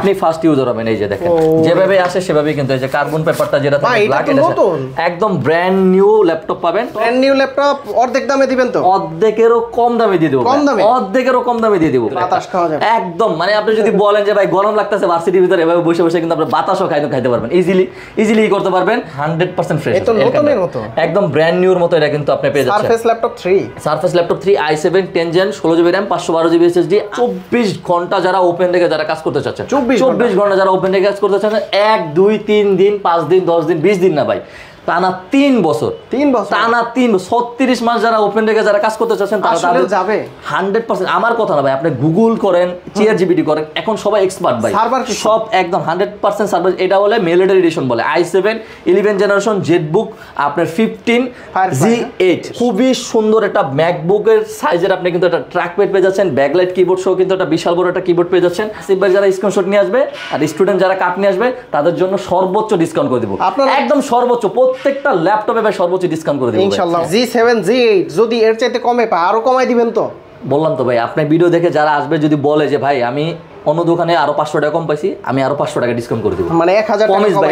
আপনি first user হবেন। এই যে দেখেন যেভাবে আসে সেভাবেই কিন্তু এই যে কার্বন পেপারটা যেটা থাকে ব্ল্যাক, এটা একদম ব্র্যান্ড নিউ ল্যাপটপ পাবেন। ব্র্যান্ড নিউ ল্যাপটপ অর্ধেক দামে দিবেন তো? অর্ধেকেরও কম দামে দিয়ে দেব। অর্ধেকেরও কম দামে দিয়ে দেব। বাতাস খাওয়া যাবে একদম। মানে আপনি যদি বলেন যে ভাই গরম লাগতেছে ভার্সিটির ভিতরে, এভাবে বসে বসে কিন্তু আপনি বাতাসও খাইতে পারবেন, ইজিলি করতে পারবেন। 100% ফ্রেশ, এটা নতুনের মতো, একদম ব্র্যান্ড নিউর মতো এটা কিন্তু আপনি পেয়ে যাচ্ছেন। Surface Laptop 3 i7 10 Gen 16GB RAM 512GB SSD। 24 ঘন্টা যারা ওপেন রেখে যারা কাজ করতে চাচ্ছেন, 24 ঘন্টা যারা ওপেন রেখে কাজ করতে চাচ্ছেন, 1 2 3 দিন 5 দিন 10 দিন 20 দিন না ভাই, টানা 3 বছর, টানা 36 মাস যারা ওপেন রেখে যারা কাজ করতে চাচ্ছেন তারা তাদের যাবে 100%। আমার কথা না ভাই, আপনি গুগল করেন, ChatGPT করেন, এখন সবাই এক্সপার্ট ভাই, সব একদম 100% সার্ভার। এটা বলে মিলিটারি এডিশন বলে i7 11 জেনারেশন জেটবুক আপনার 15 G8, খুবই সুন্দর একটা ম্যাকবুকের সাইজের আপনি কিন্তু একটা ট্র্যাকপ্যাড পেয়ে যাচ্ছেন, ব্যাকলাইট কিবোর্ড সহ কিন্তু একটা বিশাল বড় একটা কিবোর্ড পেয়ে যাচ্ছেন। সিম্পল যারা স্ক্রিনশট নিয়ে আসবে আর স্টুডেন্ট যারা কাট নিয়ে আসবে তাদের জন্য সর্বোচ্চ ডিসকাউন্ট করে দিব, একদম সর্বোচ্চ। প্রত্যেকটা ল্যাপটপে ভাই সর্বোচ্চ ডিসকাউন্ট করে দেব ইনশাআল্লাহ। G7 G8 যদি এর চাইতে কমে পায় আরো কমাই দিবেন তো? বললাম তো ভাই, আপনি ভিডিও দেখে যারা আসবে যদি বলে যে ভাই আমি অন্য দোকানে আরো 500 টাকা কম পাইছি, আমি আরো 500 টাকা ডিসকাউন্ট করে দেব, মানে 1000 টাকা প্রমিস ভাই,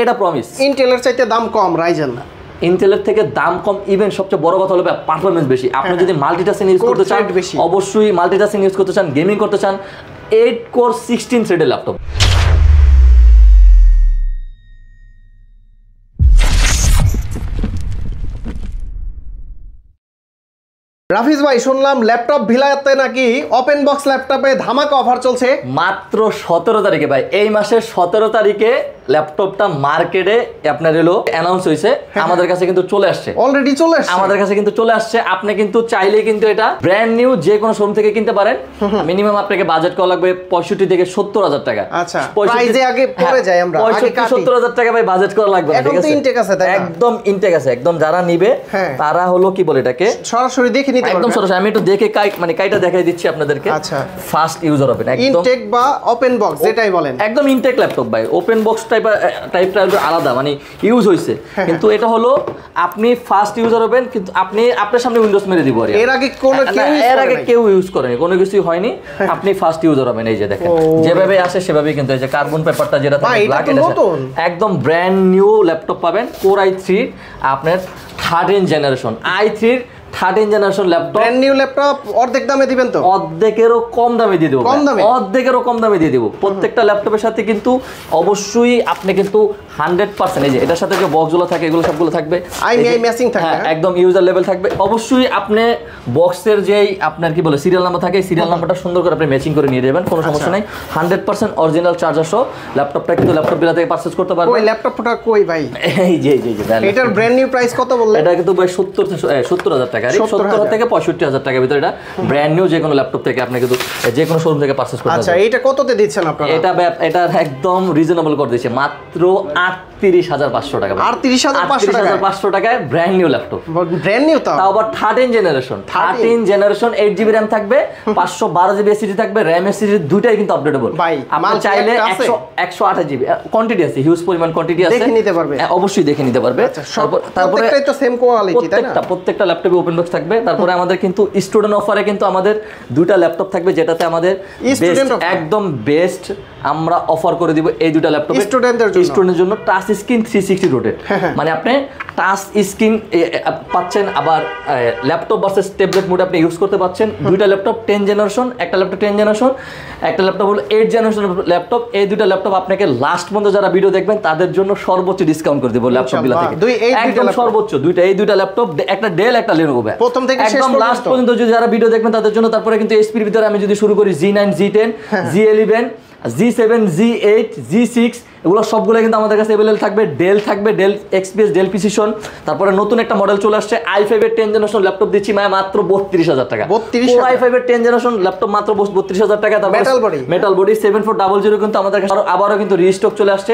এটা প্রমিস। ইন্টেলের চাইতে দাম কম রাইজেন না, ইন্টেলের থেকে দাম কম, ইভেন সবচেয়ে বড় কথা হলো পারফরম্যান্স বেশি। আপনি যদি মাল্টিটাস্কিং ইউজ করতে চান, অবশ্যই মাল্টিটাস্কিং ইউজ করতে চান, গেমিং করতে চান, 8 কোর 16 থ্রেডের ল্যাপটপ। রাফিজ ভাই শুনলাম ল্যাপটপ ভিলাতে নাকি ওপেন বক্স ল্যাপটপে ধামাকা অফার চলছে মাত্র 17 তারিখে ভাই, এই মাসের 17 তারিখে ল্যাপটপটা মার্কেটে আপনার এলো অ্যানাউন্স হয়েছে, আমাদের কাছে কিন্তু চলে আসছে, অলরেডি চলে আসছে আমাদের কাছে কিন্তু চলে আসছে। আপনি কিন্তু চাইলে কিন্তু এটা ব্র্যান্ড নিউ যে কোনো শোরুম থেকে কিনতে পারেন। মিনিমাম আপনাকে বাজেট করা লাগবে 65 থেকে 70,000 টাকা। আচ্ছা, প্রাইসে আগে পড়ে যাই আমরা, 65-70,000 টাকা ভাই বাজেট করা লাগবে, ঠিক আছে? ইনটেক আছে, একদম ইনটেক আছে, একদম যারা নিবে তারা হলো কি বলে এটাকে সরাসরি দেখে নিতে পারবেন, একদম সরাসরি। আমি একটু দেখে মানে কাইটা দেখাই দিচ্ছি আপনাদেরকে। আচ্ছা, ফার্স্ট ইউজার হবে একদম ইনটেক বা ওপেন বক্স যেটাই বলেন, একদম ইনটেক ল্যাপটপ ভাই। ওপেন বক্স টাইপটা আলাদা, মানে ইউজ হইছে, কিন্তু এটা হলো আপনি ফার্স্ট ইউজার হবেন, কিন্তু আপনি আপনার সামনে উইন্ডোজ মেরে দিব। এর আগে কেউ ইউজ করেনি, কোনো কিছুই হয়নি, আপনি ফার্স্ট ইউজার হবেন। এই যে দেখেন যেভাবে আসে সেভাবেই কিন্তু এই যে কার্বন পেপারটা যেটা থাকে ব্ল্যাক, এটা একদম ব্র্যান্ড নিউ ল্যাপটপ পাবেন। কোর i3 আপনার 13 generation, i3 13 generation laptop, brand new laptop অর্ধেক দামে দিবেন তো? অর্ধেকেরও কম দামে দিয়ে দেব, অর্ধেকেরও কম দামে দিয়ে দেব। প্রত্যেকটা ল্যাপটপের সাথে কিন্তু অবশ্যই আপনি কিন্তু 100% এই যে এটার সাথে যে বক্সগুলো থাকে এগুলো সবগুলো থাকবে, ম্যাচিং থাকবে, একদম ইউজার লেভেল থাকবে। অবশ্যই আপনি বক্সের যেই আপনার কি বলে সিরিয়াল নাম্বার থাকে, সিরিয়াল নাম্বারটা সুন্দর করে আপনি ম্যাচিং করে নিয়ে যাবেন, কোনো সমস্যা নাই। 100% অরিজিনাল চার্জার সহ ল্যাপটপটা কিন্তু ল্যাপটপ বিলা থেকে পারচেজ করতে পারবেন। ওই ল্যাপটপটা কই ভাই? এই যে এটার ব্র্যান্ড নিউ প্রাইস কত বললেন? এটা কিন্তু ভাই 70,000 টাকা, 70,000 থেকে 65,000 টাকার ভিতরে এটা ব্র্যান্ড নিউ যে কোনো ল্যাপটপ থেকে আপনি কিন্তু যে কোনো শোরুম থেকে পারচেজ করতে পারবেন। আচ্ছা, এটা কততে দিচ্ছেন আপনারা? এটা একদম রিজনেবল করে দিয়েছে, মাত্র 38,500 টাকা। 38,500 টাকায় brand new laptop, brand new তাও আবার 13 জেনারেশন 8GB RAM থাকবে, 512GB SSD থাকবে, RAM SSD দুইটাই কিন্তু আপডেটেবল। আপনি চাইলে 128GB কোয়ান্টিটি আছে, হিউজ পরিমাণ কোয়ান্টিটি আছে, দেখে নিতে পারবে, অবশ্যই দেখে নিতে পারবে। তারপরে প্রত্যেকটাই তো সেম কোয়ালিটি, তাই না? প্রত্যেকটা ল্যাপটপে ওপেন বক্স থাকবে। তারপরে আমাদের কিন্তু স্টুডেন্ট অফারে কিন্তু আমাদের দুইটা ল্যাপটপ থাকবে, যেটাতে আমাদের একদম বেস্ট আমরা অফার করে দিব এই দুইটা ল্যাপটপ স্টুডেন্টের জন্য। টাচ স্ক্রিন 360 রোটেট, মানে আপনি টাচ স্ক্রিন পাচ্ছেন, আবার ল্যাপটপ ভার্সেস ট্যাবলেট মোড আপনি ইউজ করতে পাচ্ছেন। দুইটা ল্যাপটপ 10 জেনারেশন, একটা ল্যাপটপ 10 জেনারেশন, একটা ল্যাপটপ হলো 8 জেনারেশন ল্যাপটপ। এই দুইটা ল্যাপটপ আপনাকে লাস্ট পর্যন্ত যারা ভিডিও দেখবেন তাদের জন্য সর্বোচ্চ ডিসকাউন্ট করে দেব ল্যাপটপগুলো থেকে, একদম সর্বোচ্চ। এই দুইটা ল্যাপটপ, একটা ডেল একটা লেনোভো, প্রথম থেকে একদম লাস্ট পর্যন্ত যদি যারা ভিডিও দেখবেন তাদের জন্য। তারপরে কিন্তু এসপির ভিতরে আমি যদি শুরু করি G9 G10 G11 G7 G8 G6 এগুলো সবগুলো কিন্তু আমাদের কাছে अवेलेबल থাকবে। Dell XPS, Dell Precision. তারপরে নতুন একটা মডেল চলে আসছে i5 এর 10 জেনারেশন ল্যাপটপ দিচ্ছি মাত্র 32,000 টাকা। i5 এর 10 জেনারেশন ল্যাপটপ মাত্র 32,000 টাকা। তারপর মেটাল বডি 7400 কিন্তু আমাদের কাছে আবারও কিন্তু রিস্টক চলে আসছে।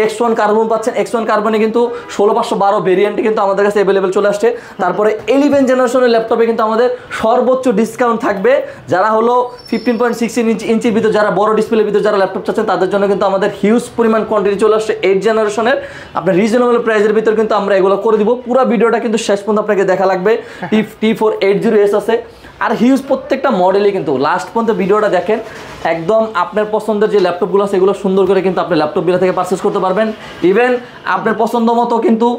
X1 কার্বন পাচ্ছেন, X1 কার্বনে কিন্তু 16512 ভেরিয়েন্টে কিন্তু আমাদের কাছে अवेलेबल চলে আসছে। তারপরে 11 জেনারেশনের ল্যাপটপে কিন্তু আমাদের সর্বোচ্চ ডিসকাউন্ট থাকবে। যারা হলো 15.6 ইঞ্চির ভিতর, যারা বড় ডিসপ্লের ভিতর যারা ল্যাপটপ চাচ্ছেন তাদের জন্য কিন্তু আমাদের হিউজ পরিমাণ চলে আসছে 8 জেনারেশনের আপনার রিজনেবল প্রাইসের ভিতর কিন্তু আমরা এগুলো করে দিব। পুরো ভিডিওটা কিন্তু শেষ পর্যন্ত আপনাকে দেখা লাগবে। T480S আছে, আর হিউজ প্রত্যেকটা মডেলই কিন্তু লাস্ট পর্যন্ত ভিডিওটা দেখেন, একদম আপনার পছন্দের যে ল্যাপটপগুলো আছে এগুলো সুন্দর করে কিন্তু আপনি ল্যাপটপ বিলা থেকে পারচেস করতে পারবেন। ইভেন আপনার পছন্দ মতো কিন্তু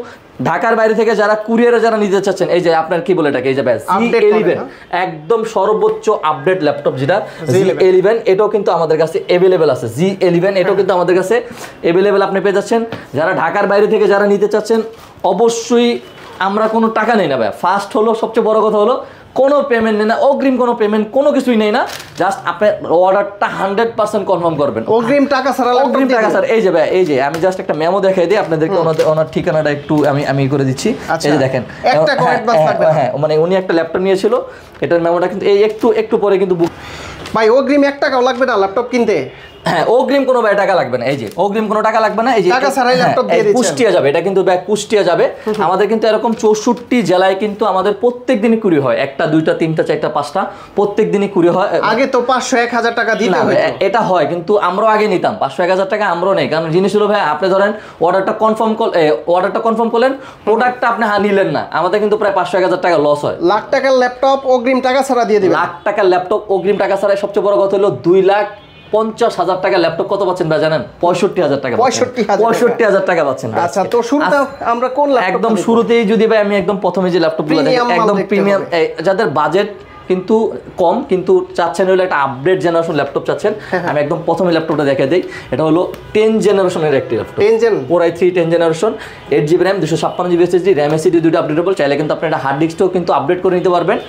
ঢাকার বাইরে থেকে যারা কুরিয়ারে যারা নিতে চাচ্ছেন, এই যে আপনার কি বলে এটাকে, এই যে G11 একদম সর্বোচ্চ আপডেট ল্যাপটপ যেটা G11, এটাও কিন্তু আমাদের কাছে অ্যাভেলেবেল আছে। G11 এটাও কিন্তু আমাদের কাছে অ্যাভেলেবেল আপনি পেয়ে যাচ্ছেন। যারা ঢাকার বাইরে থেকে যারা নিতে চাচ্ছেন, অবশ্যই আমরা কোনো টাকা নেই না ভাই। ফার্স্ট হলো সবচেয়ে বড় কথা হলো কোনো পেমেন্ট নেই না, অগ্রিম কোনো পেমেন্ট কোনো কিছুই নেই না, জাস্ট আপনি অর্ডারটা 100% কনফার্ম করবেন, অগ্রিম টাকা ছাড়া। অগ্রিম টাকা স্যার। এই যে ভাই, এই যে আমি জাস্ট একটা মেমো দেখাই দিই আপনাদেরকে, ওনার ঠিকানাটা একটু আমি করে দিচ্ছি। এই যে দেখেন, একটা কমেন্ট বাস থাকবে। হ্যাঁ, মানে উনি একটা ল্যাপটপ নিয়েছিল, এটার মেমোটা কিন্তু এই একটু পরে কিন্তু ভাই অগ্রিম 1 টাকাও লাগবে না ল্যাপটপ কিনতে। হ্যাঁ, অগ্রিম কোনো ভাই টাকা লাগবে না। এই যে অগ্রিম কোনো টাকা লাগবে না, এই যে টাকা ছাড়াই ল্যাপটপ দিয়ে দিচ্ছেন। কুষ্টিয়া যাবে, এটা কিন্তু ব্যাগ কুষ্টিয়া যাবে। আমাদের কিন্তু এরকম 64 জেলায় কিন্তু আমাদের প্রত্যেক দিনই কুরি হয়, 1টা 2টা 3টা 4টা 5টা প্রত্যেক দিনই কুরি হয়। আগে তো 500-1000 টাকা দিতে হয়, এটা হয়, কিন্তু আমরাও আগে নিতাম 500-1000 টাকা, আমরাও নেই। কারণ জিনিস হলো ভাই, আপনি ধরেন অর্ডারটা কনফার্ম করলেন, প্রোডাক্টটা আপনি নিলেন না, আমাদের কিন্তু প্রায় 500-1000 টাকা লস হয়। লাখ টাকার ল্যাপটপ অগ্রিম টাকা ছাড়া দিয়ে দিবেন। লাখ টাকার ল্যাপটপ অগ্রিম টাকা ছাড়া। সবচেয়ে বড় কথা হলো 2,50,000 টাকা ল্যাপটপ কত পাচ্ছেন ভাই জানেন? 65,000 টাকা। 65,000 টাকা পাচ্ছেন। আচ্ছা, তো শুরুতে আমরা কোন ল্যাপটপ? একদম শুরুতেই যদি ভাই আমি একদম প্রথমে যে ল্যাপটপগুলো দেখেন, একদম প্রিমিয়াম, যাদের বাজেট কিন্তু কম কিন্তু চাচ্ছেন হলো একটা আপডেট জেনারেশন ল্যাপটপ চাচ্ছেন, আমি একদম প্রথমে ল্যাপটপটা দেখে দিই। এটা হলো 10 জেনারেশনের একটি laptop, Core i3 10 generation, 8GB RAM, 256GB SSD, RAM SSD দুটো আপডেটেবল। চাইলে কিন্তু আপনি একটা হার্ড ডিস্কটাও কিন্তু আপডেট করে নিতে পারবেন।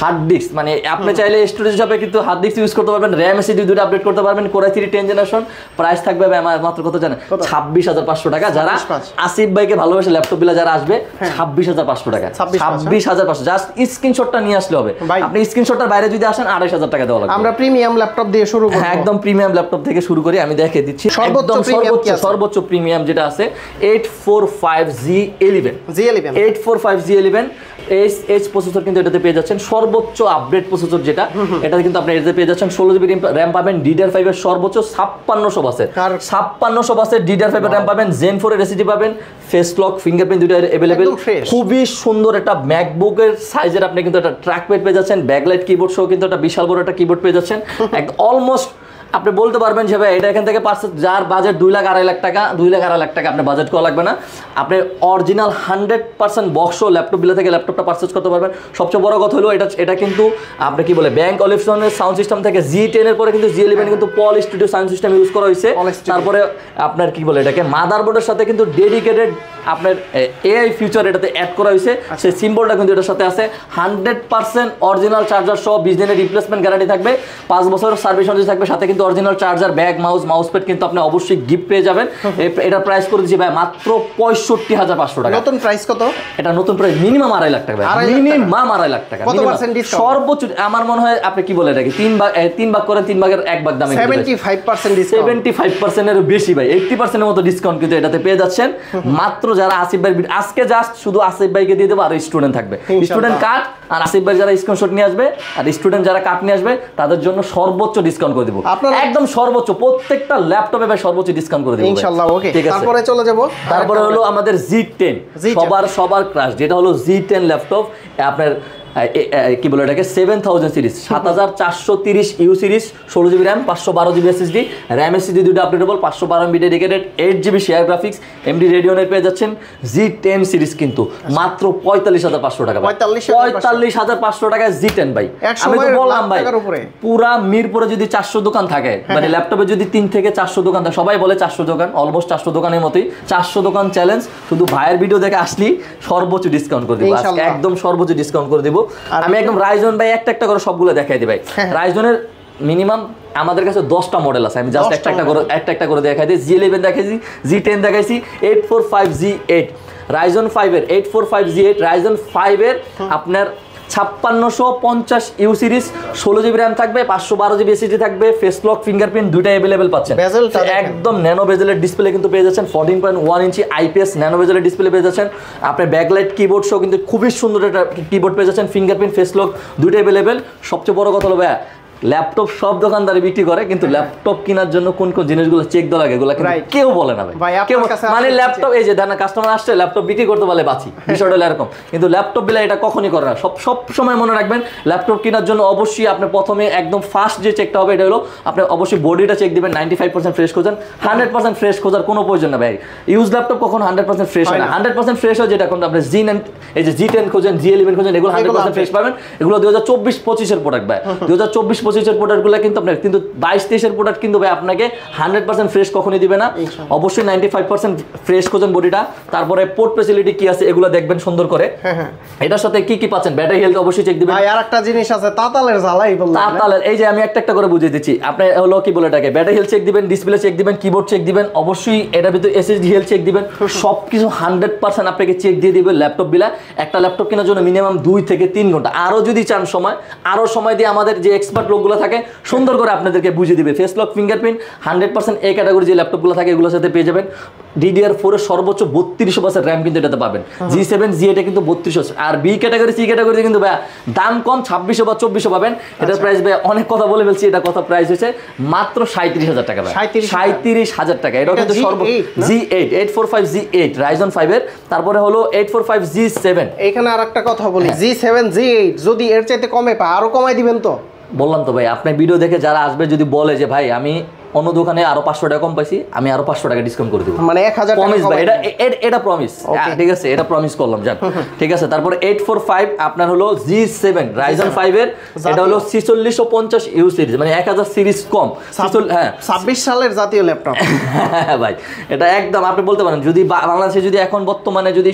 হার্ড ডিস্ক মানে আপনি চাইলে স্টোরেজ হিসাবে কিন্তু হার্ড ডিস্ক ইউজ করতে পারবেন, RAM SSD দুটো আপডেট করতে পারবেন। Core i3 10 জেনারেশন, প্রাইস থাকবে আমার মাত্র কত জানেন? 26,500 টাকা। যারা আসিফ ভাইকে ভালোবাসে ল্যাপটপ বিলা যারা আসবে, 26,500 টাকা, 26,500। জাস্ট স্ক্রিনশটটা নিয়ে আসলে হবে। আপনি স্ক্রিনশটটার বাইরে যদি আসেন 2,500 টাকা দেওয়া লাগবে। আমরা প্রিমিয়াম ল্যাপটপ দিয়ে শুরু করব। একদম প্রিমিয়াম ল্যাপটপ থেকে শুরু করি, আমি দেখিয়ে দিচ্ছি। একদম সর্বোচ্চ প্রিমিয়াম যেটা আছে 845G11, 845G11 এইচ প্রসেসর কিন্তু এটাতে পেয়ে যাচ্ছেন। সর্বোচ্চ আপডেট প্রসেসর যেটা, এটাতে কিন্তু আপনি এটাতে পেয়ে যাচ্ছেন। 16GB RAM পাবেন, DDR5 এর সর্বোচ্চ 5600 বাসের 5600 বাসের DDR5 এর RAM পাবেন, Zen 4 এর SSD পাবেন, ফেস লক ফিঙ্গারপ্রিন্ট দুটো अवेलेबल। খুবই সুন্দর একটা ম্যাকবুকের সাইজের আপনি কিন্তু একটা ট্র্যাকপ্যাড পেয়ে যাচ্ছেন, ব্যাকলাইট কিবোর্ড সহ কিন্তু একটা বিশাল বড় একটা কিবোর্ড পেয়ে যাচ্ছেন। একদম অলমোস্ট আপনি বলতে পারবেন যে ভাই এটা এখান থেকে পারচেজ, যার বাজেট 2,00,000-2,50,000 টাকা, 2,00,000 টাকা আপনি বাজেট করা লাগবে না, আপনি অরিজিনাল 100% বক্স ল্যাপটপ বিলা থেকে ল্যাপটপটা পারচেজ করতে পারবেন। সবচেয়ে বড় কথা হলো এটা কিন্তু আপনি কি বলে ব্যাংক অলিপসনের সাউন্ড সিস্টেম থেকে G10 এর পরে কিন্তু G11 কিন্তু পল স্টুডিও সাউন্ড সিস্টেম ইউজ করা হয়েছে। তারপরে আপনার কি বলে এটাকে মাদারবোর্ডের সাথে কিন্তু ডেডিকেটেড আপনার AI ফিচার এটাতে অ্যাড করা হয়েছে, সেই সিম্বলটা কিন্তু এটার সাথে আছে। 100% অরিজিনাল চার্জার সহ 20 দিনের রিপ্লেসমেন্ট গ্যারান্টি থাকবে, 5 বছরের সার্ভিস ওয়ারেন্টি থাকবে, সাথে কিন্তু original charger, bag, mouse pad কিন্তু আপনি অবশ্যই গিফট পেয়ে যাবেন। এটার প্রাইস করে দিচ্ছি ভাই মাত্র 65,500 টাকা। নতুন প্রাইস কত? এটা নতুন প্রাইস মিনিমাম 2.5 লাখ টাকা, মিনিমাম 2.5 লাখ টাকা সর্বোচ্চ। আমার মনে হয় আপনি কি বলে এটাকে 3 ভাগ করেন, 3 ভাগের 1 ভাগ দামে 75% ডিসকাউন্ট, 75% এর বেশি ভাই, 80% এর মতো ডিসকাউন্ট কিন্তু এটাতে পেয়ে যাচ্ছেন। মাত্র যারা আসিফ ভাই আজকে জাস্ট শুধু আসিফ ভাইকে দিয়ে দেবো, আর স্টুডেন্ট থাকবে, স্টুডেন্ট কার্ড, আর আসিফ ভাই যারা স্ক্রিনশট নিয়ে আসবে আর স্টুডেন্ট যারা কার্ড নিয়ে আসবে তাদের জন্য সর্বোচ্চ ডিসকাউন্ট করে দেবো, একদম সর্বোচ্চ। প্রত্যেকটা ল্যাপটপে ভাই সর্বোচ্চ ডিসকাউন্ট করে দেবো ইনশাআল্লাহ। ওকে, ঠিক আছে, তারপরে চলে যাব। তারপরে হলো আমাদের G10, সবার ক্রাশ, যেটা হলো G10 ল্যাপটপ। আপনার কি বলে এটাকে 7000 series, 7430 series, 16GB RAM, 512GB SSD, RAM SSD দুটো updatable, 512MB dedicated, 8GB share graphics, AMD রেডিয়নের পেয়ে যাচ্ছেন। G10 সিরিজ কিন্তু মাত্র 45,500 টাকা, 45,500 টাকায় G10 ভাই। আমি তো বললাম ভাই পুরা মিরপুরে যদি 400 দোকান থাকে, মানে ল্যাপটপে যদি 3 থেকে 400 দোকান থাকে, সবাই বলে 400 দোকান, অলমোস্ট 400 দোকানের মতোই, 400 দোকান চ্যালেঞ্জ। শুধু ভাইয়ের ভিডিও দেখে আসলেই সর্বোচ্চ ডিসকাউন্ট করে দেবো, একদম সর্বোচ্চ ডিসকাউন্ট করে দেবো। আমি একদম রাইজন ভাই একটা করে সবগুলো দেখাই দিই ভাই। রাইজনের মিনিমাম আমাদের কাছে 10টা মডেল আছে, আমি জাস্ট একটা করে দেখাই দিই। G11 দেখাইছি, G10 দেখাইছি, 845G8 রাইজন 5 এর, 845G8 রাইজন 5 এর আপনার 5650 সিরিজ, 16GB RAM থাকবে, 512GB SSD থাকবে, ফেস লক ফিঙ্গারপ্রিন্ট দুইটা अवेलेबल পাচ্ছেন। একদম ন্যানো বেজেলের ডিসপ্লে কিন্তু পেয়ে যাচ্ছেন, 14.1 ইঞ্চি IPS ন্যানো বেজেলের ডিসপ্লে পেয়ে যাচ্ছেন। আপনার ব্যাকলাইট কিবোর্ড সহ কিন্তু খুবই সুন্দর একটা কিবোর্ড পেয়ে যাচ্ছেন, ফিঙ্গারপ্রিন্ট ফেস লক দুইটা अवेलेबल। সবচেয়ে বড় কথা হলো ভাই ল্যাপটপ সব দোকানদারে বিক্রি করে, কিন্তু ল্যাপটপ কেনার জন্য কোন কোন জিনিসগুলো চেক দেওয়া লাগে এগুলো কিন্তু কেউ বলে না ভাই। কেউ মানে ল্যাপটপ এই যে দেন কাস্টমার আসছে ল্যাপটপ বিক্রি করতে পারলে বাঁচি, বিষয়টা হলো এরকম। কিন্তু ল্যাপটপ বিলা এটা কখনই করে না। সব সময় মনে রাখবেন ল্যাপটপ কেনার জন্য অবশ্যই আপনি প্রথমে একদম ফার্স্ট যে চেকটা হবে এটা হলো আপনি অবশ্যই বডিটা চেক দিবেন, 95% ফ্রেশ খোঁজেন। 100% ফ্রেশ খোঁজার কোনো প্রয়োজন না ভাই। ইউজ ল্যাপটপ কখন 100% ফ্রেশ হয় না। 100% ফ্রেশ হয় যেটা এখন আপনি G10 খোঁজেন, G11 খোঁজেন, এগুলো 100% ফ্রেশ পাবেন। এগুলো 2024-25 এর প্রোডাক্ট ভাই। 2024-25 এর প্রোডাক্টগুলো কিন্তু আপনার, কিন্তু 22-23 এর প্রোডাক্ট কিন্তু ভাই আপনাকে 100% ফ্রেশ কখনোই দিবে না। অবশ্যই 95% ফ্রেশ খোঁজেন বডিটা। তারপরে পোর্ট ফ্যাসিলিটি কি আছে এগুলো দেখবেন সুন্দর করে। এটার সাথে কি কি পাচ্ছেন, ব্যাটারি হেলথ অবশ্যই চেক দিবেন। ভাই আরেকটা জিনিস আছে, তাতালের জ্বালাই বললাম। তাতালের এই যে আমি একটা করে বুঝিয়ে দিচ্ছি। আপনি হলো কি বলে এটাকে, ব্যাটারি হেলথ চেক দিবেন, ডিসপ্লে চেক দিবেন, কিবোর্ড চেক দিবেন, অবশ্যই এটার ভিতরে এসএসডি হেলথ চেক দিবেন। সবকিছু 100% আপনাকে চেক দিয়ে দিবে ল্যাপটপ বিলা। একটা ল্যাপটপ কেনার জন্য মিনিমাম 2 থেকে 3 ঘন্টা, আরো যদি চান আরো সময় দিয়ে আমাদের যে এক্সপার্ট লোকগুলো থাকে সুন্দর করে আপনাদেরকে বুঝিয়ে দিবে। ফেস লক, ফিঙ্গারপ্রিন্ট 100% এই ক্যাটাগরি যে ল্যাপটপগুলো থাকে এগুলোর সাথে পেয়ে যাবেন। DDR4 এর সর্বোচ্চ 3200 র্যাম কিন্তু এটাতে পাবেন। G7 G8 এ কিন্তু 3200, আর বি ক্যাটাগরি সি ক্যাটাগরিতে কিন্তু ভাই দাম কম 2600 বা 2400 পাবেন। এটার প্রাইস ভাই অনেক কথা বলে ফেলছি, এটা কথা প্রাইস হচ্ছে মাত্র 37000 টাকা ভাই। 37000 টাকা। এটা কিন্তু G8 845 G8 Ryzen 5 এর, তারপরে হলো 845 G7। এখানে আরেকটা কথা বলি, G7 G8 যদি এর চাইতে কমে পায় আরো কমাই দিবেন তো? বললাম তো ভাই, আপনার ভিডিও দেখে যারা আসবে যদি বলে যে ভাই আমি অন্য দোকানে আরো 500 টাকা কম পাইছি, আমি আরো 500 টাকা ডিসকাউন্ট করে দেব, মানে 1000 টাকা প্রমিস ভাই। এটা প্রমিস, ঠিক আছে, এটা প্রমিস করলাম যাক, ঠিক আছে। তারপরে 845 আপনার হলো G7 Ryzen 5 এর, এটা হলো 4650 ইউ সিরিজ, মানে 1000 সিরিজ কম। হ্যাঁ 26 সালের জাতীয় ল্যাপটপ ভাই। এটা একদম আপনি বলতে পারেন যদি বাংলাদেশে যদি এখন বর্তমানে যদি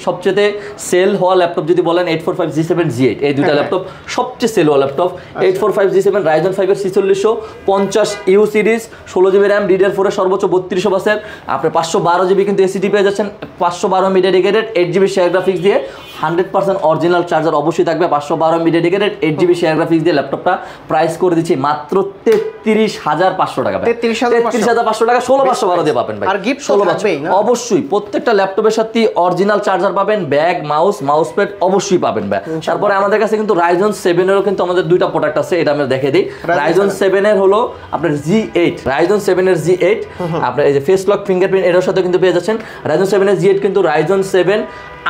সবচেয়ে সেল হওয়া ল্যাপটপ যদি বলেন 845 G7 G8, এই দুইটা ল্যাপটপ সবচেয়ে সেল হওয়া ল্যাপটপ। 845 G7 Ryzen 5 এর 4650 you series, 16GB RAM, DDR4 এর সর্বোচ্চ 3200 বাসের, আপনি 512GB কিন্তু এসিডি পেয়ে যাচ্ছেন, 512 MB dedicated, 8GB share graphics দিয়ে, 100% অরিজিনাল চার্জার অবশ্যই থাকবে, 512 MB dedicated, 8GB share graphics দিয়ে ল্যাপটপটা প্রাইস করে দিচ্ছি মাত্র 33500 টাকা ভাই। 33500 টাকা, 16512 দিয়ে পাবেন ভাই। আর গিফট 16 না অবশ্যই প্রত্যেকটা ল্যাপটপের সাথে অরিজিনাল চার্জার পাবেন, ব্যাগ, মাউস প্যাড অবশ্যই পাবেন ভাই। তারপরে আমাদের কাছে কিন্তু Ryzen 7 এরও কিন্তু আমাদের দুইটা প্রোডাক্ট আছে, এটা আমি দেখিয়ে দিই। Ryzen 7 এর হলো আপনার G8, Ryzen 7 এর G8 আপনার এই যে ফেস লক, ফিঙ্গারপ্রিন্ট এর সাথে কিন্তু পেয়ে যাচ্ছেন। Ryzen 7 এর G8 কিন্তু Ryzen 7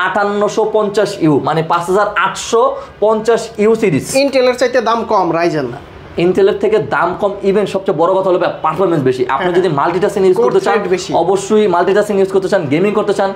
5850 ইউ, মানে 5850 ইউ সিরিজ। ইন্টেলের চাইতে দাম কম Ryzen, ইন্টেলের থেকে দাম কম, ইভেন সবচেয়ে বড় কথা হলো পারফরমেন্স বেশি। আপনি যদি মাল্টিটাস্কিং ইউজ করতে চান, অবশ্যই মাল্টিটাস্কিং ইউজ করতে চান, গেমিং করতে চান,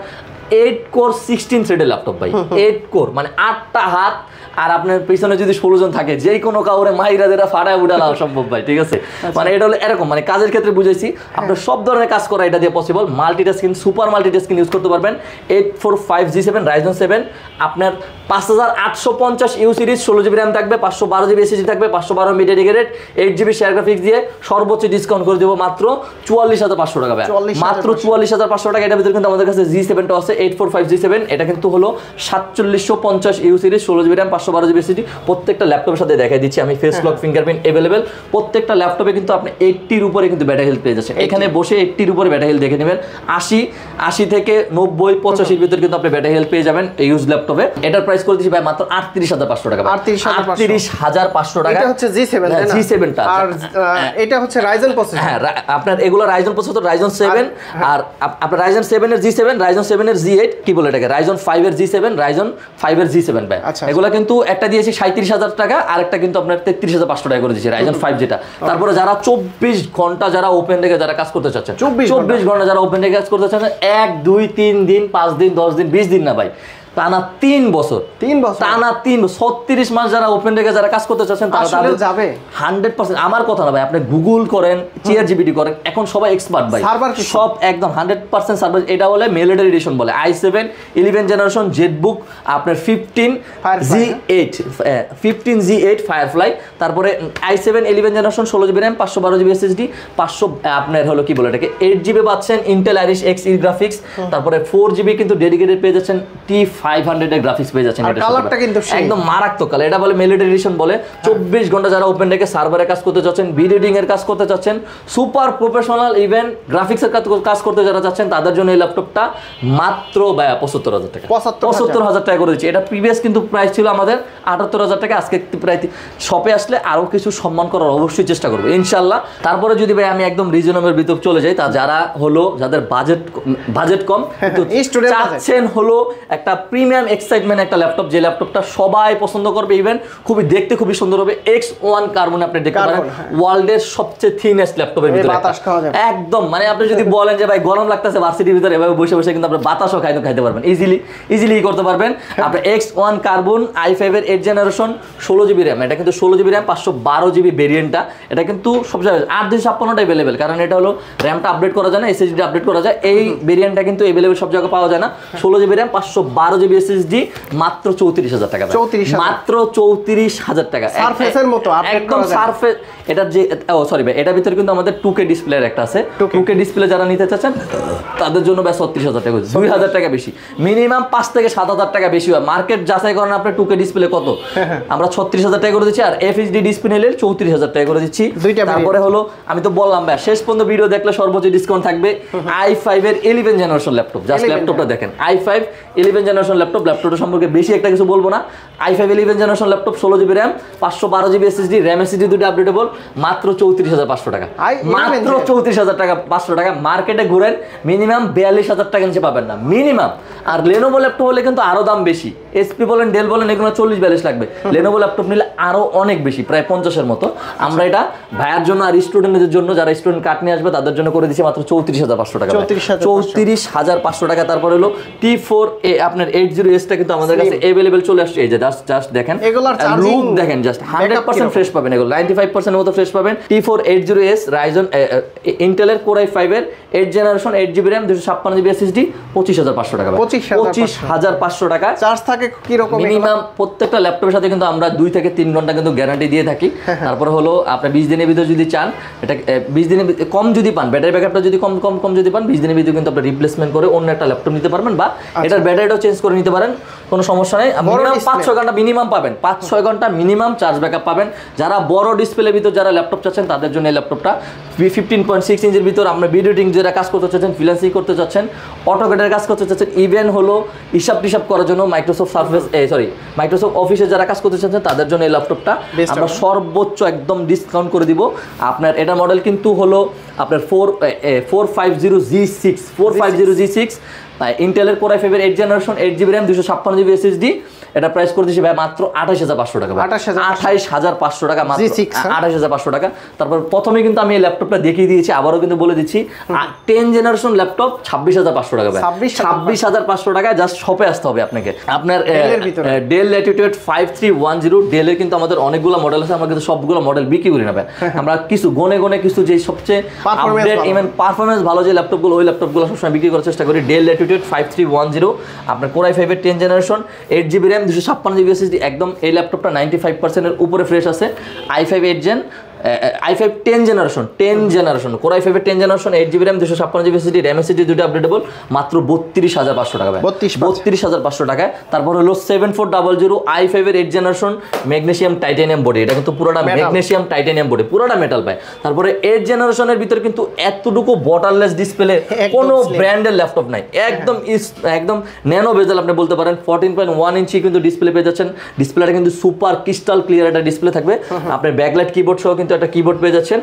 8 কোর 16 থ্রেডের ল্যাপটপ ভাই। 8 কোর মানে 8টা হাত, আর আপনার পিছনে যদি 16 জন থাকে যে কোনো কাউরে মাইরাদেরা ফাড়ায় উড়ালা সম্ভব ভাই, ঠিক আছে। মানে এটা হলো এরকম, মানে কাজের ক্ষেত্রে বুঝাইছি, আপনার সব ধরনের কাজ করা এটা দিয়ে possible. Multitasking, super multitasking use করতে পারবেন। 845 G7 Ryzen 7 আপনার 5850 ইউ সিরিজ, 16GB র্যাম থাকবে, 512GB এসএসডি থাকবে, 512 MB dedicated, 8GB share graphics দিয়ে সর্বোচ্চ ডিসকাউন্ট করে দেবো মাত্র 44500 টাকা ভাই, মাত্র 44500 টাকা। এটার ভিতরে কিন্তু আমাদের কাছে G7টা আছে 845 G7, এটা কিন্তু হলো 4750 you series, 16GB RAM, 512GB SSD. প্রত্যেকটা ল্যাপটপের সাথে দেখাই দিচ্ছি আমি, ফেস লক, ফিঙ্গারপ্রিন্ট अवेलेबल। প্রত্যেকটা ল্যাপটপে কিন্তু আপনি 80-র উপরে কিন্তু ব্যাটারি হেলথ পেয়ে যাচ্ছেন। এখানে বসে 80-র উপরে ব্যাটারি হেলথ দেখে নেবেন। 80 থেকে 90, 85-র ভিতরে কিন্তু আপনি ব্যাটারি হেলথ পেয়ে যাবেন ইউজ ল্যাপটপে। এটার প্রাইস করে দিচ্ছি ভাই মাত্র 38500 টাকা, 38500 টাকা। এটা হচ্ছে G7, G7টা, আর এটা হচ্ছে Ryzen প্রসেসর। হ্যাঁ আপনার এগুলো Ryzen প্রসেসর, Ryzen 7, আর আপনার Ryzen 7 এর G7, Ryzen 7 এর G8, কি বলে এটাকে, Ryzen 5 এর G7, Ryzen 5 এর G7 ভাই। এগুলো কিন্তু একটা দিয়েছি 37000 টাকা, আর একটা কিন্তু আপনার 33500 টাকা করে দিয়েছি Ryzen 5 যেটা। তারপরে যারা 24 ঘন্টা যারা ওপেন রেখে যারা কাজ করতে চাচ্ছেন, 24 ঘন্টা যারা ওপেন রেখে কাজ করতে চাচ্ছেন, 1 2 3 দিন 5 দিন 10 দিন 20 দিন না ভাই, টানা 3 বছর, টানা 36 মাস যারা ওপেন রেখে যারা কাজ করতে চাচ্ছেন তারা যাবে 100%। আমার কথা না ভাই, আপনি গুগল করেন, ChatGPT করেন, এখন সবাই এক্সপার্ট ভাই, সব একদম 100% সার্ভার। এটা বলে মেলেডার এডিশন বলে, i7 11 জেনারেশন জেটবুক আপনার 15 G8 ফায়ারফ্লাই, তারপরে i7 11 generation 16GB RAM, 512GB SSD, 500 আপনার হলো কি বলে এটাকে 8GB পাচ্ছেন ইন্টেল আইরিশ Xe গ্রাফিক্স, তারপরে 4GB কিন্তু ডেডিকেটেড পেয়ে যাচ্ছেন T5 500 এর গ্রাফিক্স পেয়ে যাচ্ছেন। এটা কালারটা কিন্তু একদম মারাত্মক কালার, এটা বলে মেলিড এডিশন বলে। 24 ঘন্টা যারা ওপেন রেখে সার্ভারে কাজ করতে চাচ্ছেন, ভিডিও এডিটিং এর কাজ করতে চাচ্ছেন, সুপার প্রফেশনাল ইভেন্ট গ্রাফিক্সের কাজ করতে যারা চাচ্ছেন তাদের জন্য এই ল্যাপটপটা মাত্র 75,000 টাকা, 75,000 টাকা করে দিচ্ছি। এটা প্রিভিয়াস কিন্তু প্রাইস ছিল আমাদের 78,000 টাকা, আজকে প্রায় শপে আসলে আরো কিছু সম্মান করার অবশ্যই চেষ্টা করবো ইনশাল্লাহ। তারপরে যদি ভাই আমি একদম রিজনেবল ভিতর চলে যাই, তা যারা হলো যাদের বাজেট কম চাচ্ছেন হলো একটা প্রিমিয়াম এক্সাইটমেন্ট একটা ল্যাপটপ, যে ল্যাপটপটা সবাই পছন্দ করবে, ইভেন খুবই দেখতে খুবই সুন্দর হবে। X1 কার্বন আপনি দেখতে পারেন, ওয়ার্ল্ডের সবচেয়ে থিনেস্ট ল্যাপটপের ভিতরে একদম, মানে আপনি যদি বলেন যে ভাই গরম লাগতেছে ভার্সিটির ভিতরে, এভাবে বসে বসে কিন্তু আপনি বাতাসও খাইতে পারবেন, ইজিলি করতে পারবেন। আপনার X1 কার্বন i5 এর 8 জেনারেশন 16GB র্যাম, এটা কিন্তু 16GB র্যাম 512GB ভেরিয়েন্টটা, এটা কিন্তু সব জায়গায় 8/256 অ্যাভেলেবেল, কারণ এটা হলো র্যামটা আপডেট করা যায় না, SSD আপডেট করা যায়। এই ভেরিয়েন্টটা কিন্তু অ্যাভেলেবেল সব জায়গায় পাওয়া যায় না। 16GB র্যাম 512GB SSD মাত্র 34,000 টাকা, মাত্র 34,000 টাকা, সারফেসের মতো একদম সারফেস। এটা যে সরি ভাই, এটার ভিতরে কিন্তু আমাদের 2K ডিসপ্লের একটা আছে, 2K ডিসপ্লে যারা নিতে চাচ্ছেন তাদের জন্য ব্যাস 36,000 টাকা, 2,000 টাকা বেশি, মিনিমাম 5 থেকে 7,000 টাকা বেশি হয়। মার্কেট যাচাই করেন আপনার 2K ডিসপ্লে কত, আমরা 36,000 টাকা করে দিচ্ছি, আর FHD ডিসপ্লে নিলে 34,000 টাকা করে দিচ্ছি। তারপরে হলো আমি তো বললাম ভাই, শেষ পর্যন্ত ভিডিও দেখলে সর্বোচ্চ ডিসকাউন্ট থাকবে। i5 এর 11 জেনারেশন ল্যাপটপ, জাস্ট ল্যাপটপটা দেখেন, i5 11 জেনারেশন ল্যাপটপটা সম্পর্কে বেশি একটা কিছু বলবো না। i5 11 generation laptop 16GB RAM 512GB SSD, RAM SSD দুটো আপডেটেবল, মাত্র 34,500 টাকা, মাত্র 34,500 টাকা। মার্কেটে ঘুরেন মিনিমাম 42,000 টাকা নিচে পাবেন না মিনিমাম। আর লেনোভো ল্যাপটপ হলে কিন্তু আরো দাম বেশি, এসপি বলেন ডেল বলেন এগুলো 40-42 লাগবে, লেনোভো ল্যাপটপ নিলে আরো অনেক বেশি, প্রায় 50-এর মতো। আমরা এটা ভাইয়ার জন্য আর স্টুডেন্টদের জন্য, যারা স্টুডেন্ট কার্ড নিয়ে আসবে তাদের জন্য করে দিচ্ছি মাত্র 34,500 টাকা, 34,500 টাকা। তারপরে হলো T4a আপনার 80S টা কিন্তু আমাদের কাছে अवेलेबल চলে আসছে, এই যে জাস্ট দেখেন, লুক দেখেন, জাস্ট 100% ফ্রেশ পাবেন, এগুলো 95% মতো ফ্রেশ পাবেন। T4 80S রাইজন ইন্টেলের Core i5 এর 8 generation 8GB RAM 256GB SSD 25,500 টাকা, 25,500 টাকা। চার্জ থাকে কি রকম মিনিমাম প্রত্যেকটা ল্যাপটপের সাথে কিন্তু আমরা 2 থেকে 3 ঘন্টা কিন্তু গ্যারান্টি দিয়ে থাকি। তারপরে হলো আপনি 20 দিনের ভিতরে যদি চান, এটা 20 দিনের কম যদি পান, ব্যাটারি ব্যাকআপটা যদি কম যদি পান, 20 দিনের ভিতরে কিন্তু আপনি রিপ্লেসমেন্ট করে অন্য একটা ল্যাপটপ নিতে পারবেন, বা এটার ব্যাটারিটাও চেঞ্জ করে নিতে পারেন, কোনো সমস্যা নেই। মিনিমাম 5-6 ঘন্টা মিনিমাম পাবেন, 5-6 ঘন্টা মিনিমাম চার্জ ব্যাকআপ পাবেন। যারা বড় ডিসপ্লের ভিতর যারা ল্যাপটপ চাচ্ছেন তাদের জন্য এই ল্যাপটপটা 15.6 ইঞ্চির ভিতর, আমরা ভিডিও এডিটিং যারা কাজ করতে চাচ্ছেন, ফ্রিল্যান্সিং করতে চাচ্ছেন, অটোক্যাডের কাজ করতে চাচ্ছেন, ইভেন হলো হিসাব করার জন্য মাইক্রোসফট অফিসে যারা কাজ করতে চাচ্ছেন তাদের জন্য এই ল্যাপটপটা আমরা সর্বোচ্চ একদম ডিসকাউন্ট করে দিব। আপনার এটা মডেল কিন্তু হলো আপনার 450G6 ইন্টেলের Core i5 এর 8 generation 8GB RAM 256GB SSD, এটা প্রাইস করে দিচ্ছি ভাই মাত্র 28,500 টাকা, 28,500 টাকা, মাত্র 28,500 টাকা। তারপর প্রথমে কিন্তু আমি এই ল্যাপটপটা দেখিয়ে দিয়েছি, আবারও কিন্তু বলে দিচ্ছি, 10 জেনারেশন ল্যাপটপ 26,500 টাকা, 26,500 টাকা। জাস্ট শপে আসতে হবে আপনাকে। আপনার ডেল ল্যাটিটিউড 5310 ডেলের কিন্তু আমাদের অনেকগুলো মডেল আছে, আমরা কিন্তু সবগুলো মডেল বিক্রি করি না ভাই, আমরা কিছু গনে কিছু যে সবচেয়ে আপডেট ইভেন পারফরমেন্স ভালো যে ল্যাপটপগুলো, ওই ল্যাপটপগুলো সবসময় বিক্রি করার চেষ্টা করি। ডেল ল্যাটিটিউড 5310 আপনার Core i5 এর 10 generation 8GB RAM 256GB SSD, একদম এই ল্যাপটপটা 95% এর উপরে ফ্রেশ আছে। i5 8 gen i5 10 generation Core i5 এর 10 generation 8GB RAM 256GB SSD, RAM SSD দুটো আপডেটেবল, মাত্র 32,500 টাকা, 32,500 টাকায়। তারপর হলো 7400 i5 এর 8 জেনারেশন ম্যাগনেসিয়াম টাইটানিয়াম বডি, এটা কিন্তু পুরোটা ম্যাগনেসিয়াম টাইটানিয়াম বডি, পুরোটা মেটাল পায়। তারপরে 8 জেনারেশনের ভিতরে কিন্তু এতটুকু বটারলেস ডিসপ্লে কোনো ব্র্যান্ডের ল্যাপটপ নাই, একদম ন্যানো বেজেল আপনি বলতে পারেন, 14.1 ইঞ্চি কিন্তু ডিসপ্লে পেয়ে যাচ্ছেন। ডিসপ্লেটা কিন্তু সুপার ক্রিস্টাল ক্লিয়ার একটা ডিসপ্লে থাকবে, আপনার ব্যাকলাইট কিবোর্ড সহ কিন্তু একটা কিবোর্ড পেয়ে যাচ্ছেন।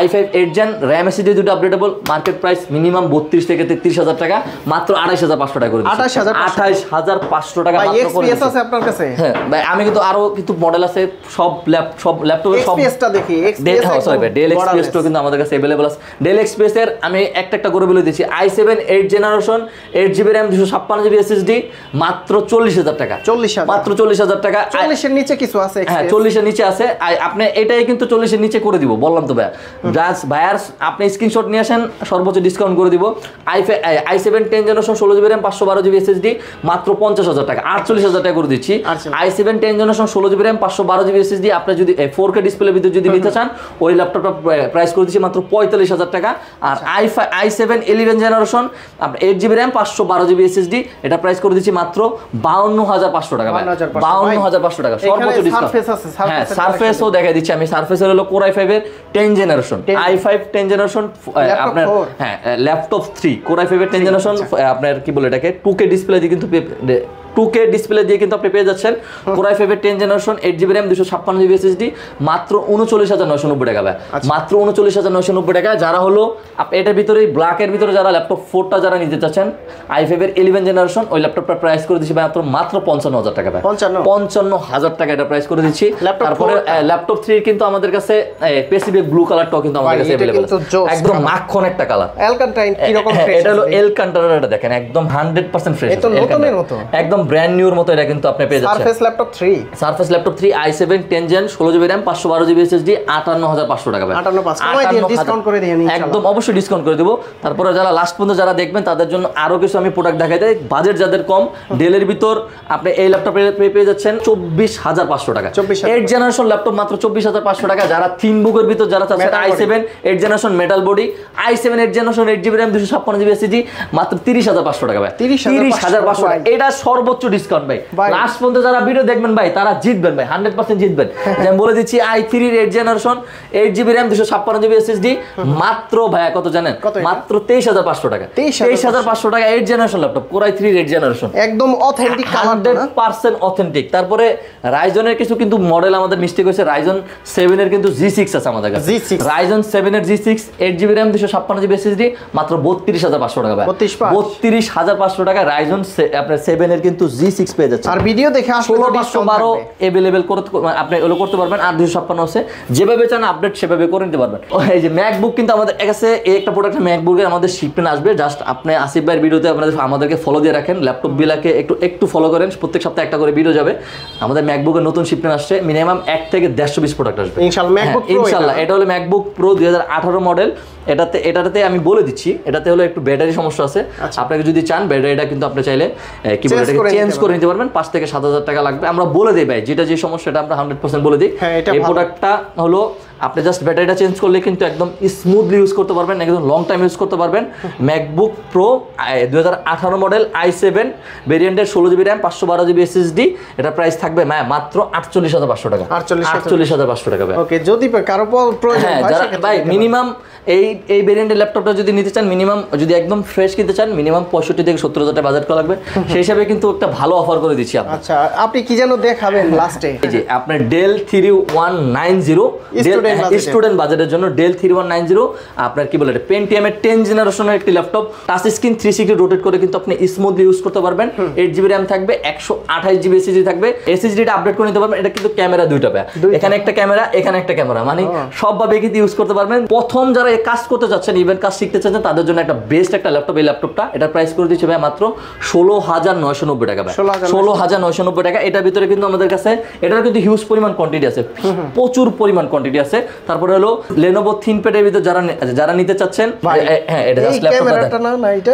i5 8 জেন র্যাম SSD দুটো আপডেটেবল, মার্কেট প্রাইস মিনিমাম 32 থেকে 33,000 টাকা, মাত্র 28,500 টাকা করে দিচ্ছি, 28,500 টাকা মাত্র করে দিচ্ছি। আছে আপনার কাছে? হ্যাঁ ভাই, আমি কিন্তু আরো কিছু মডেল আছে, সব ল্যাপটপে সব XPS-টা দেখি, ডেল এক্সপ্রেস তো কিন্তু আমাদের কাছে अवेलेबल আছে। ডেল এক্সপ্রেস এর আমি একটা করে বলে দিচ্ছি, i7 8 generation 8GB RAM 256GB SSD, মাত্র 40,000 টাকা, মাত্র 40,000 টাকা। 40 এর নিচে কিছু আছে? হ্যাঁ 40 এর নিচে আছে, আপনি এটাই কিন্তু 40 30 নিচে করে দিব, বললাম তো ভাইয়া। জাস্ট ভাইয়ার আপনি স্ক্রিনশট নিয়ে আসেন, সর্বোচ্চ ডিসকাউন্ট করে দিব। i7 10 generation 16 GB RAM 512 GB SSD মাত্র 50,000 টাকা, 48,000 টাকা করে দিচ্ছি। i7 10 generation 16 GB RAM 512 GB SSD আপনি যদি 4K ডিসপ্লে ভিতরে যদি নিতে চান, ওই ল্যাপটপটা প্রাইস করে দিচ্ছি মাত্র 45,000 টাকা। আর i7 11 জেনারেশন আপনার 8 জিবি র্যাম 512 জিবি এসএসডি এটা প্রাইস করে দিচ্ছি মাত্র 52,500 টাকা ভাই, 52,500 টাকা সর্বোচ্চ ডিসকাউন্ট। হ্যাঁ, সারফেসও দেখাই দিচ্ছি আমি। সারফেসের হলো Core i5 এর 10 জেনারেশন, i5 10 জেনারেশন আপনার, হ্যাঁ ল্যাপটপ 3 Core i5 এর 10 জেনারেশন আপনার কি বলে এটাকে 2K ডিসপ্লে দিয়ে কিন্তু 2K ডিসপ্লে দিয়ে কিন্তু আপনি পেয়ে যাচ্ছেন Core i5 এর 10 generation 8 GB RAM 256 GB SSD মাত্র 39,990 টাকা ভাই, মাত্র 39,990 টাকা। যারা হলো এটার ভিতরে ব্ল্যাকের ভিতরে যারা ল্যাপটপ 4টা যারা নিতে চাচ্ছেন i5 এর 11 জেনারেশন, ওই ল্যাপটপটার প্রাইস করে দিচ্ছি ভাই মাত্র 55,000 টাকা ভাই, 55,000 টাকা এটা প্রাইস করে দিচ্ছি। তারপরে ল্যাপটপ 3 কিন্তু আমাদের কাছে পেসিফিক ব্লু কালারটাও কিন্তু আমাদের কাছে अवेलेबल আছে, একদম মাখন একটা কালার। এলকান্টাইন কি রকম ফ্রেশ, এটা হলো এলকান্টারাটা দেখেন একদম 100% ফ্রেশ, এটা নতুনের মতো, একদম ব্র্যান্ড নিউর মতো এটা কিন্তু আপনি পেয়ে যাচ্ছেন। Surface Laptop 3 i7 10 gen 16 GB RAM 512 GB SSD 58,500 টাকা ভাই, 58,500 ডিসকাউন্ট করে দিই ইনশাআল্লাহ, একদম অবশ্যই ডিসকাউন্ট করে দেব। তারপরে যারা লাস্ট পর্যন্ত যারা দেখবেন তাদের জন্য আরো কিছু আমি প্রোডাক্ট দেখাই দেই। বাজেট যাদের কম, ডেলের ভিতর আপনি এই ল্যাপটপে পেয়ে যাচ্ছেন 24,500 টাকা, 8 জেনারেশন ল্যাপটপ মাত্র 24,500 টাকা। যারা থিন বুকের ভিতর যারা চাচ্ছেন i7 8 generation metal body, i7 8 generation 8 GB RAM 256 GB SSD মাত্র 30,500 টাকা ভাই, 30,500 টাকা। এটা সর্বোচ্চ ডিসকাউন্ট ভাই। লাস্ট পর্যন্ত যারা ভিডিও দেখবেন ভাই তারা জিতবেন ভাই, 100% জিতবেন। আমি বলে দিচ্ছি i3 8 generation 8 GB RAM 256 GB SSD মাত্র ভাইয়া কত জানেন, মাত্র 23,500 টাকা, 23,500 টাকা 8 generation laptop Core i3 8 generation, একদম অথেন্টিক, 100% অথেন্টিক। তারপরে রাইজনের কিছু কিন্তু মডেল আমাদের মিস্টেক হয়েছে, রাইজন 7 এর কিন্তু G6 আছে আমাদের কাছে, রাইজন 7 এর G6 8 GB RAM 256 GB SSD মাত্র 32,500 টাকা ভাই, 32,500 টাকা রাইজন আপনার 7 এর কিন্তু G6 পেয়ে যাচ্ছে। আর ভিডিও দেখে আসলে 16-12 अवेलेबल করতে আপনি এগুলো করতে পারবেন। আর 256 আছে, যেভাবে চান আপডেট সেভাবে করে নিতে পারবেন। এই যে ম্যাকবুক কিন্তু আমাদের কাছে এই একটা প্রোডাক্ট ম্যাকবুকের আমাদের শিপমেন্ট আসবে। জাস্ট আপনি আসিফ ভাইয়ের ভিডিওতে আমাদেরকে ফলো দিয়ে রাখেন, ল্যাপটপ বিলাকে একটু ফলো করেন, প্রত্যেক সপ্তাহে একটা করে ভিডিও যাবে। আমাদের ম্যাকবুকের নতুন শিপমেন্ট আসছে, মিনিমাম 1 থেকে 150 পিস প্রোডাক্ট আসবে ইনশাআল্লাহ। এটা হলো ম্যাকবুক প্রো 2018 মডেল। এটাতে আমি বলে দিচ্ছি, এটাতে হলো একটু ব্যাটারি সমস্যা আছে। আপনাকে যদি চান ব্যাটারিটা কিন্তু আপনি চাইলে কি বলে এটাকে চেঞ্জ করে নিতে পারবেন, 5 থেকে 7,000 টাকা লাগবে। আমরা বলে দেই ভাই, যেটা যে সমস্যা এটা আমরা 100% বলে দিই। এই প্রোডাক্টটা হলো আপনি জাস্ট ব্যাটারিটা চেঞ্জ করলে কিন্তু একদম স্মুথলি ইউজ করতে পারবেন, একদম লং টাইম ইউজ করতে পারবেন। ম্যাকবুক প্রো 2018 মডেল i7 ভেরিয়েন্টের 16 জিবি RAM 512 জিবি SSD, এটা প্রাইস থাকবে মাত্র 48,500 টাকা, 48,500 টাকা ভাই। ওকে, যদি কারো প্রয়োজন হয় যারা ভাই মিনিমাম এই ভেরিয়েন্টের ল্যাপটপটা যদি নিতে চান, মিনিমাম যদি একদম ফ্রেশ কিনতে চান মিনিমাম 65 থেকে 70,000 টাকা বাজেট করা লাগবে। সেই হিসাবে কিন্তু একটা ভালো অফার করে দিচ্ছি আপনি। আচ্ছা, আপনি কি যেন দেখাবেন লাস্টে? এই যে আপনার ডেল 3190 স্টুডেন্ট বাজেটের জন্য ডেল 3190 আপনার কি বলে এটা পেন্টিয়াম এর 10 জেনারেশনের একটি ল্যাপটপ, টাচ স্ক্রিন 360 রোটেট করে কিন্তু আপনি স্মুথলি ইউজ করতে পারবেন। 8 জিবি RAM থাকবে, 128 জিবি SSD থাকবে, SSD-টা আপডেট করে নিতে পারবেন। এটা কিন্তু ক্যামেরা দুইটা পায়, এখানে একটা ক্যামেরা এখানে একটা ক্যামেরা, মানে সবভাবে কিন্তু ইউজ করতে পারবেন। প্রথম যারা কাজ করতে চাচ্ছেন, ইভেন্ট কাজ শিখতে চাচ্ছেন, তাদের জন্য একটা বেস্ট একটা ল্যাপটপ এই ল্যাপটপটা। এটা প্রাইস করে দিচ্ছে ভাই মাত্র 16,990 টাকা ভাই, 16,990 টাকা। এটার ভিতরে কিন্তু আমাদের কাছে এটার কিন্তু হিউজ পরিমাণ কোয়ান্টিটি আছে, প্রচুর পরিমাণ কোয়ান্টিটি আছে। তারপরে হলো Lenovo ThinkPad এর ভিতর যারা নিতে চাচ্ছেন, হ্যাঁ এটা জাস্ট ল্যাপটপটা না, এটা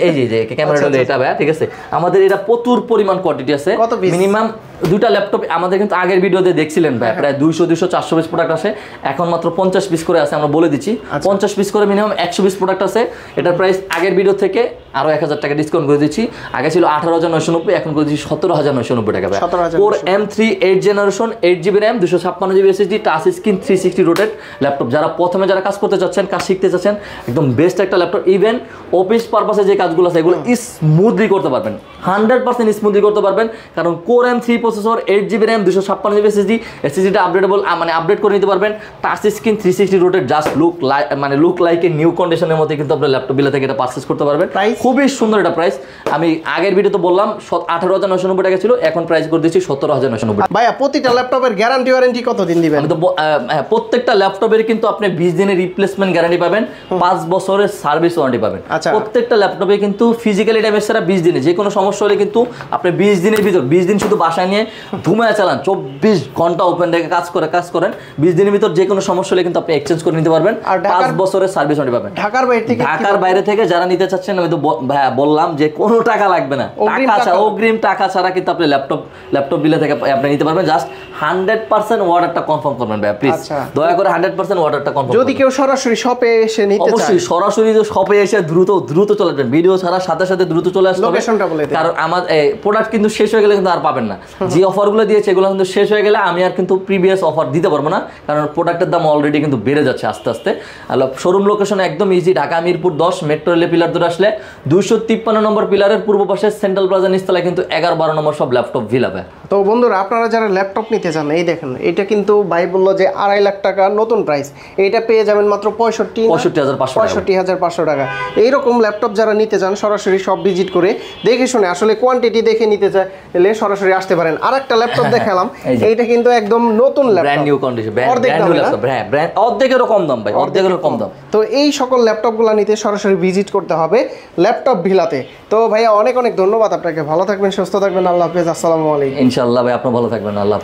এই যে ক্যামেরাটা হলো এটা ভাই, ঠিক আছে। আমাদের এটা প্রচুর পরিমাণ কোয়ান্টিটি আছে, মিনিমাম দুইটা ল্যাপটপ আমাদের কিন্তু আগের ভিডিওতে দেখছিলেন ভাই, প্রায় 200-400 পিস প্রোডাক্ট আছে, এখন মাত্র 50 পিস করে আছে। আমরা বলে দিচ্ছি 50 পিস করে মিনিমাম 100 পিস প্রোডাক্ট আছে। এটার প্রাইস আগের ভিডিও থেকে আরো 1000 টাকা ডিসকাউন্ট করে দিচ্ছি। আগে ছিল 18,990, এখন করে দিচ্ছি 17,990 টাকা ভাই। Core M3 8 generation 8 GB RAM 256 GB SSD, touch screen 360 rotate laptop. যারা প্রথমে যারা কাজ করতে চাচ্ছেন, কাজ শিখতে চাচ্ছেন, একদম বেস্ট একটা ল্যাপটপ। ইভেন অফিস পারপাসে যে কাজগুলো আছে এগুলো স্মুথলি করতে পারবেন, 100% স্মুথলি করতে পারবেন, কারণ Core M3 processor 8 GB RAM 256 GB SSD-টা আপডেটেবল, মানে আপডেট করে নিতে পারবেন। Touch screen 360 rotate, just look like a new কন্ডিশনের মধ্যে কিন্তু আপনার ল্যাপটপ বিলা থেকে এটা পারচেজ করতে পারবেন। খুবই সুন্দর এটা প্রাইস। আমি আগের ভিডিওতে বললাম 18,990 টাকা ছিল, এখন প্রাইস করে দিচ্ছি 17,990 টাকা। ভাইয়া প্রতিটা ল্যাপটপের গ্যারান্টি ওয়ারেন্টি কতদিন দিবেন? আমি তো প্রত্যেকটা ল্যাপটপের কিন্তু আপনি 20 দিনের রিপ্লেসমেন্ট গ্যারান্টি পাবেন, 5 বছরের সার্ভিস ওয়ারেন্টি পাবেন। প্রত্যেকটা ল্যাপটপে কিন্তু ফিজিক্যালি ড্যামেজ ছাড়া 20 দিনে যে কোনো সমস্যা হলে কিন্তু আপনি 20 দিনের ভিতর 20 দিন শুধু বাসায় ভাঙে ধুমায় চালান, 24 ঘন্টা ওপেন রেখে কাজ করেন, 20 দিনের ভিতর যে কোনো সমস্যা হলে কিন্তু আপনি এক্সচেঞ্জ করে নিতে পারবেন, আর 5 বছরের সার্ভিস ওয়ারেন্টি পাবেন। ঢাকার বাইরে থেকে যারা নিতে চাচ্ছেন, আমি তো ভাইয়া বললাম যে কোনো টাকা লাগবে না, অগ্রিম টাকা ছাড়া কিন্তু আপনি ল্যাপটপ বিলে থেকে আপনি নিতে পারবেন। জাস্ট 100% অর্ডারটা কনফার্ম করবেন ভাইয়া, প্লিজ দয়া করে 100% অর্ডারটা কনফার্ম। যদি কেউ সরাসরি শপে এসে নিতে চায়, অবশ্যই সরাসরি শপে এসে দ্রুত চলে আসবেন, ভিডিও ছাড়ার সাথে সাথে দ্রুত চলে আসবেন। লোকেশনটা বলে দিন, কারণ আমার প্রোডাক্ট কিন্তু শেষ হয়ে গেলে কিন্তু আর পাবেন না। যে অফারগুলো দিয়েছে এগুলো কিন্তু শেষ হয়ে গেলে আমি আর কিন্তু প্রিভিয়াস অফার দিতে পারবো না, কারণ প্রোডাক্টের দাম অলরেডি কিন্তু বেড়ে যাচ্ছে আস্তে আস্তে। শোরুম লোকেশন একদম ইজি, ঢাকা মিরপুর 10 মেট্রো রেলে পিলার ধরে আসলে 253 নম্বর পিলারের পূর্ব পাশে সেন্ট্রাল প্লাজা নিচতলায় কিন্তু 11-12 নম্বর সব ল্যাপটপ ভিলাবে। তো বন্ধুরা, আপনারা যারা ল্যাপটপ নিতে চান, এই দেখেন এটা কিন্তু ভাই বললো যে 2.5 লাখ টাকা নতুন প্রাইস, এটা পেয়ে যাবেন মাত্র 65,500 টাকা। এইরকম ল্যাপটপ যারা নিতে চান সরাসরি সব ভিজিট করে দেখে শুনে আসলে কোয়ান্টিটি দেখে নিতে চাইলে সরাসরি আসতে পারেন। আর একটা ল্যাপটপ দেখালাম, এইটা কিন্তু একদম নতুন laptop, brand new condition, brand new laptop, হ্যাঁ ব্র্যান্ড অর্ধেকেরও কম দাম ভাই, অর্ধেকেরও কম দাম। তো এই সকল ল্যাপটপগুলো নিতে সরাসরি ভিজিট করতে হবে ল্যাপটপ ভিলাতে। তো ভাইয়া অনেক ধন্যবাদ আপনাকে, ভালো থাকবেন, সুস্থ থাকবেন, আল্লাহ হাফেজ, আসসালামু আলাইকুম। ইনশাআল্লাহ ভাই, আপনি ভালো থাকবেন, আল্লাহ হাফেজ।